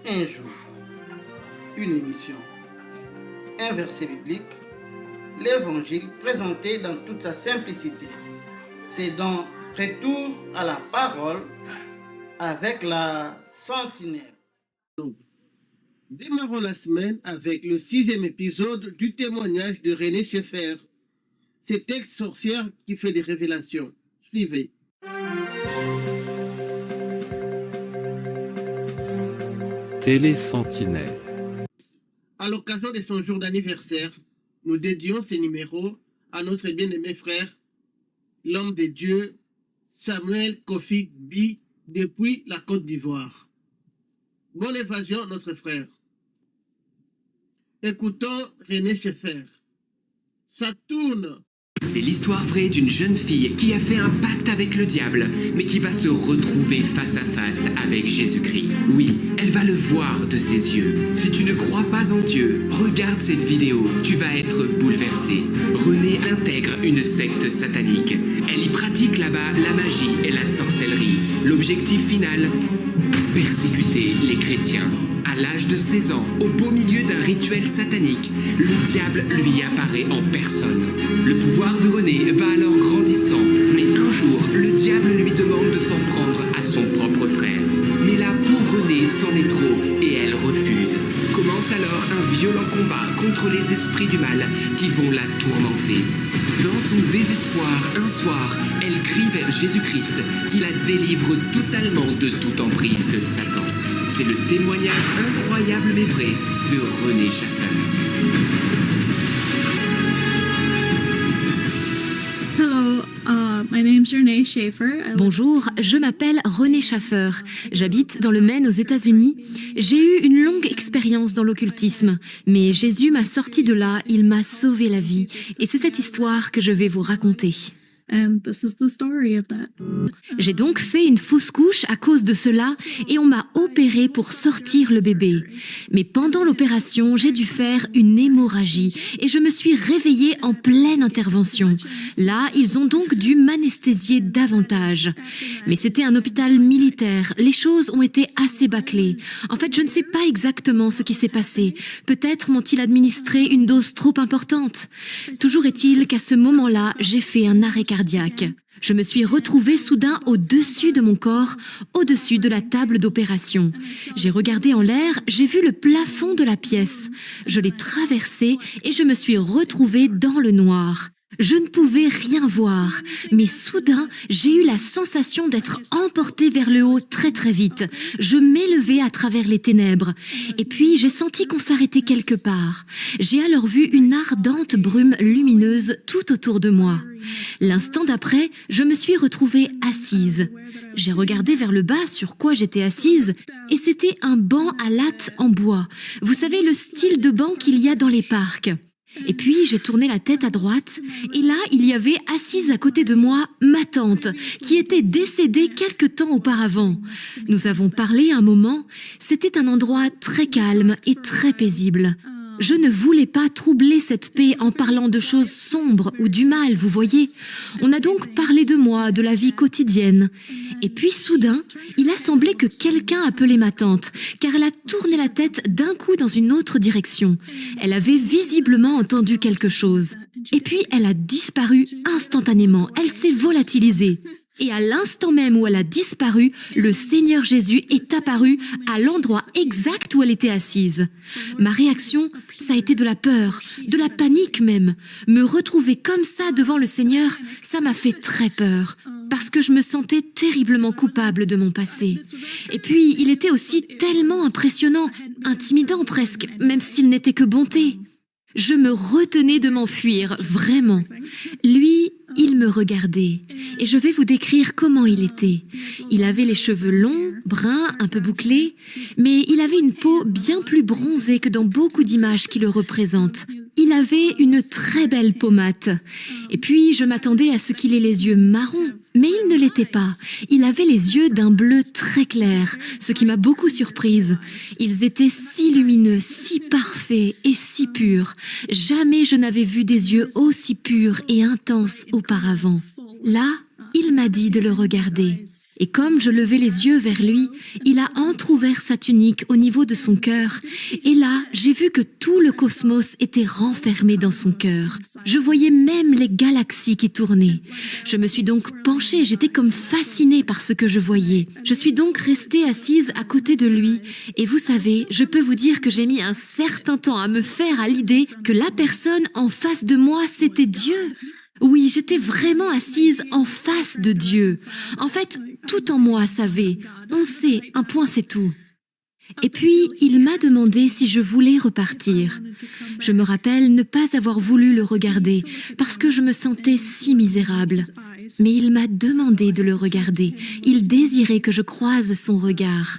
Un jour, une émission, un verset biblique, l'évangile présenté dans toute sa simplicité. C'est donc retour à la parole avec la sentinelle. Démarrons la semaine avec le 6e épisode du témoignage de René Schaeffer. Cet ex-sorcière qui fait des révélations. Suivez. Télé Sentinelle. À l'occasion de son jour d'anniversaire, nous dédions ces numéros à notre bien-aimé frère, l'homme de Dieu, Samuel Kofi Bi, depuis la Côte d'Ivoire. Bonne évasion, notre frère. Écoutons René Schaeffer. Ça tourne. C'est l'histoire vraie d'une jeune fille qui a fait un pacte avec le diable, mais qui va se retrouver face à face avec Jésus-Christ. Oui, elle va le voir de ses yeux. Si tu ne crois pas en Dieu, regarde cette vidéo, tu vas être bouleversé. Renée intègre une secte satanique. Elle y pratique là-bas la magie et la sorcellerie. L'objectif final, persécuter les chrétiens. À l'âge de 16 ans, au beau milieu d'un rituel satanique, le diable lui apparaît en personne. Le pouvoir de Renée va alors grandissant, mais un jour, le diable lui demande de s'en prendre à son propre frère. Mais là, pour Renée, c'en est trop et elle refuse. Commence alors un violent combat contre les esprits du mal qui vont la tourmenter. Dans son désespoir, un soir, elle crie vers Jésus-Christ qui la délivre totalement de toute emprise de Satan. C'est le témoignage incroyable mais vrai de René Schaeffer. Bonjour, je m'appelle René Schaeffer. J'habite dans le Maine aux États-Unis. J'ai eu une longue expérience dans l'occultisme, mais Jésus m'a sorti de là, il m'a sauvé la vie. Et c'est cette histoire que je vais vous raconter. J'ai donc fait une fausse couche à cause de cela et on m'a opéré pour sortir le bébé. Mais pendant l'opération, j'ai dû faire une hémorragie et je me suis réveillée en pleine intervention. Là, ils ont donc dû m'anesthésier davantage. Mais c'était un hôpital militaire. Les choses ont été assez bâclées. En fait, je ne sais pas exactement ce qui s'est passé. Peut-être m'ont-ils administré une dose trop importante. Toujours est-il qu'à ce moment-là, j'ai fait un arrêt cardiaque. Je me suis retrouvée soudain au-dessus de mon corps, au-dessus de la table d'opération. J'ai regardé en l'air, j'ai vu le plafond de la pièce. Je l'ai traversé et je me suis retrouvée dans le noir. Je ne pouvais rien voir, mais soudain, j'ai eu la sensation d'être emportée vers le haut très très vite. Je m'élevais à travers les ténèbres. Et puis, j'ai senti qu'on s'arrêtait quelque part. J'ai alors vu une ardente brume lumineuse tout autour de moi. L'instant d'après, je me suis retrouvée assise. J'ai regardé vers le bas sur quoi j'étais assise, et c'était un banc à lattes en bois. Vous savez, le style de banc qu'il y a dans les parcs. Et puis, j'ai tourné la tête à droite, et là, il y avait assise à côté de moi ma tante, qui était décédée quelque temps auparavant. Nous avons parlé un moment, c'était un endroit très calme et très paisible. Je ne voulais pas troubler cette paix en parlant de choses sombres ou du mal, vous voyez. On a donc parlé de moi, de la vie quotidienne. Et puis soudain, il a semblé que quelqu'un appelait ma tante, car elle a tourné la tête d'un coup dans une autre direction. Elle avait visiblement entendu quelque chose. Et puis elle a disparu instantanément, elle s'est volatilisée. Et à l'instant même où elle a disparu, le Seigneur Jésus est apparu à l'endroit exact où elle était assise. Ma réaction, ça a été de la peur, de la panique même. Me retrouver comme ça devant le Seigneur, ça m'a fait très peur, parce que je me sentais terriblement coupable de mon passé. Et puis, il était aussi tellement impressionnant, intimidant presque, même s'il n'était que bonté. Je me retenais de m'enfuir, vraiment. Lui, il me regardait, et je vais vous décrire comment il était. Il avait les cheveux longs, bruns, un peu bouclés, mais il avait une peau bien plus bronzée que dans beaucoup d'images qui le représentent. Il avait une très belle pommade. Et puis, je m'attendais à ce qu'il ait les yeux marrons, mais il ne l'était pas. Il avait les yeux d'un bleu très clair, ce qui m'a beaucoup surprise. Ils étaient si lumineux, si parfaits et si purs. Jamais je n'avais vu des yeux aussi purs et intenses auparavant. Là, il m'a dit de le regarder. Et comme je levais les yeux vers lui, il a entrouvert sa tunique au niveau de son cœur. Et là, j'ai vu que tout le cosmos était renfermé dans son cœur. Je voyais même les galaxies qui tournaient. Je me suis donc penchée, j'étais comme fascinée par ce que je voyais. Je suis donc restée assise à côté de lui. Et vous savez, je peux vous dire que j'ai mis un certain temps à me faire à l'idée que la personne en face de moi, c'était Dieu. Oui, j'étais vraiment assise en face de Dieu. En fait, tout en moi savait. On sait, un point c'est tout. Et puis, il m'a demandé si je voulais repartir. Je me rappelle ne pas avoir voulu le regarder parce que je me sentais si misérable. Mais il m'a demandé de le regarder. Il désirait que je croise son regard.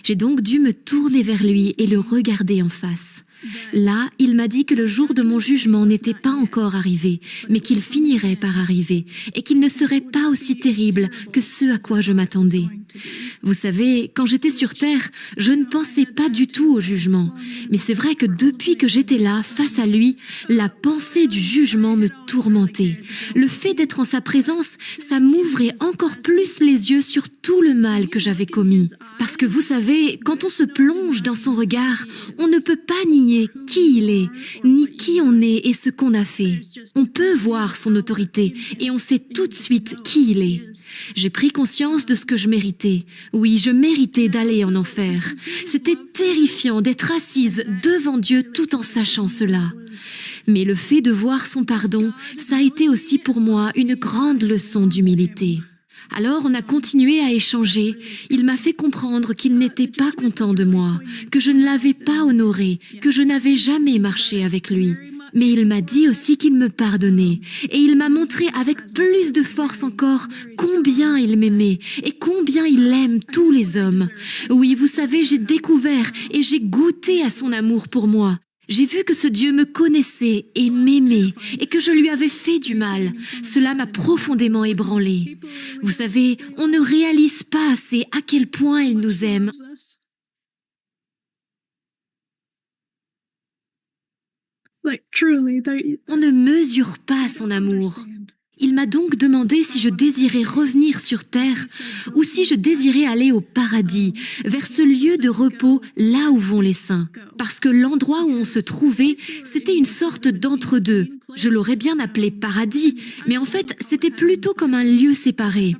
J'ai donc dû me tourner vers lui et le regarder en face. Là, il m'a dit que le jour de mon jugement n'était pas encore arrivé, mais qu'il finirait par arriver, et qu'il ne serait pas aussi terrible que ce à quoi je m'attendais. Vous savez, quand j'étais sur Terre, je ne pensais pas du tout au jugement. Mais c'est vrai que depuis que j'étais là, face à lui, la pensée du jugement me tourmentait. Le fait d'être en sa présence, ça m'ouvrait encore plus les yeux sur tout le mal que j'avais commis. Parce que vous savez, quand on se plonge dans son regard, on ne peut pas nier qui il est, ni qui on est et ce qu'on a fait. On peut voir son autorité et on sait tout de suite qui il est. J'ai pris conscience de ce que je méritais. Oui, je méritais d'aller en enfer. C'était terrifiant d'être assise devant Dieu tout en sachant cela. Mais le fait de voir son pardon, ça a été aussi pour moi une grande leçon d'humilité. Alors on a continué à échanger. Il m'a fait comprendre qu'il n'était pas content de moi, que je ne l'avais pas honoré, que je n'avais jamais marché avec lui. Mais il m'a dit aussi qu'il me pardonnait. Et il m'a montré avec plus de force encore combien il m'aimait et combien il aime tous les hommes. Oui, vous savez, j'ai découvert et j'ai goûté à son amour pour moi. J'ai vu que ce Dieu me connaissait et m'aimait et que je lui avais fait du mal. Cela m'a profondément ébranlée. Vous savez, on ne réalise pas assez à quel point il nous aime. On ne mesure pas son amour. Il m'a donc demandé si je désirais revenir sur terre ou si je désirais aller au paradis, vers ce lieu de repos là où vont les saints. Parce que l'endroit où on se trouvait, c'était une sorte d'entre-deux. Je l'aurais bien appelé paradis, mais en fait, c'était plutôt comme un lieu séparé.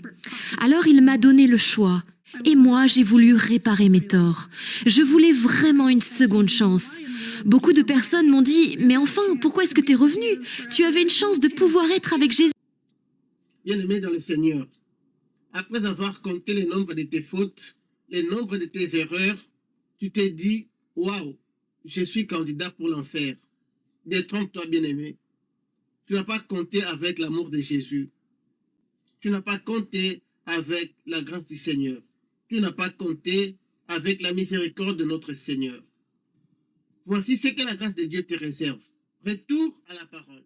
Alors il m'a donné le choix. Et moi, j'ai voulu réparer mes torts. Je voulais vraiment une seconde chance. Beaucoup de personnes m'ont dit « Mais enfin, pourquoi est-ce que tu es revenu? Tu avais une chance de pouvoir être avec Jésus. » Bien-aimé dans le Seigneur, après avoir compté le nombre de tes fautes, le nombre de tes erreurs, tu t'es dit « Waouh, je suis candidat pour l'enfer. » Détrompe-toi, bien-aimé. Tu n'as pas compté avec l'amour de Jésus. Tu n'as pas compté avec la grâce du Seigneur. Tu n'as pas compté avec la miséricorde de notre Seigneur. Voici ce que la grâce de Dieu te réserve. Retour à la parole.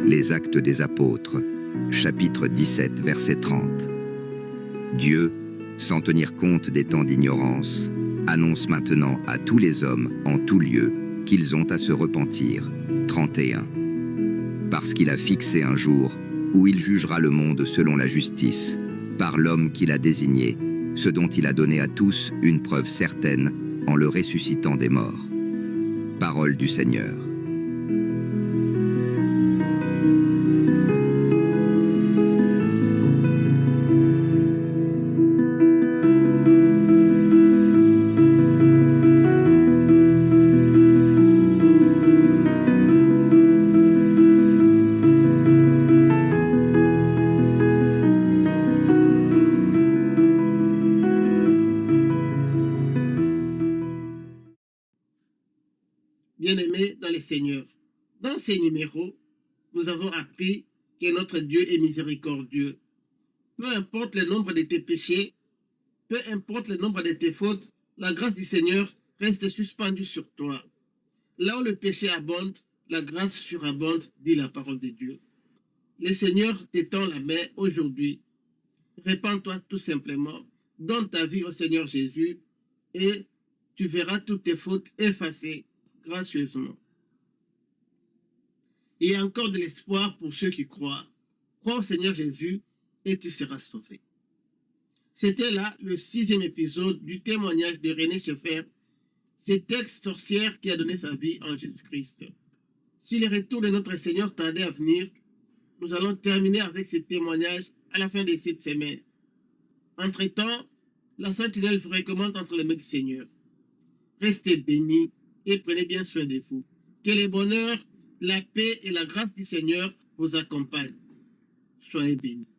Les Actes des Apôtres, chapitre 17, verset 30. Dieu, sans tenir compte des temps d'ignorance, annonce maintenant à tous les hommes en tout lieu qu'ils ont à se repentir. 31. Parce qu'il a fixé un jour où il jugera le monde selon la justice, par l'homme qu'il a désigné, ce dont il a donné à tous une preuve certaine en le ressuscitant des morts. Parole du Seigneur. Bien-aimés dans le Seigneur, dans ces numéros, nous avons appris que notre Dieu est miséricordieux. Peu importe le nombre de tes péchés, peu importe le nombre de tes fautes, la grâce du Seigneur reste suspendue sur toi. Là où le péché abonde, la grâce surabonde, dit la parole de Dieu. Le Seigneur t'étend la main aujourd'hui. Répands-toi tout simplement. Donne ta vie au Seigneur Jésus et tu verras toutes tes fautes effacées gracieusement. Il y a encore de l'espoir pour ceux qui croient. Crois au Seigneur Jésus et tu seras sauvé. C'était là le 6e épisode du témoignage de René Schaeffer, cette ex-sorcière qui a donné sa vie en Jésus-Christ. Si le retour de notre Seigneur tardait à venir, nous allons terminer avec ce témoignage à la fin de cette semaine. Entre-temps, la Sentinelle vous recommande entre les mains du Seigneur. Restez bénis et prenez bien soin de vous. Que le bonheur, la paix et la grâce du Seigneur vous accompagnent. Soyez bénis.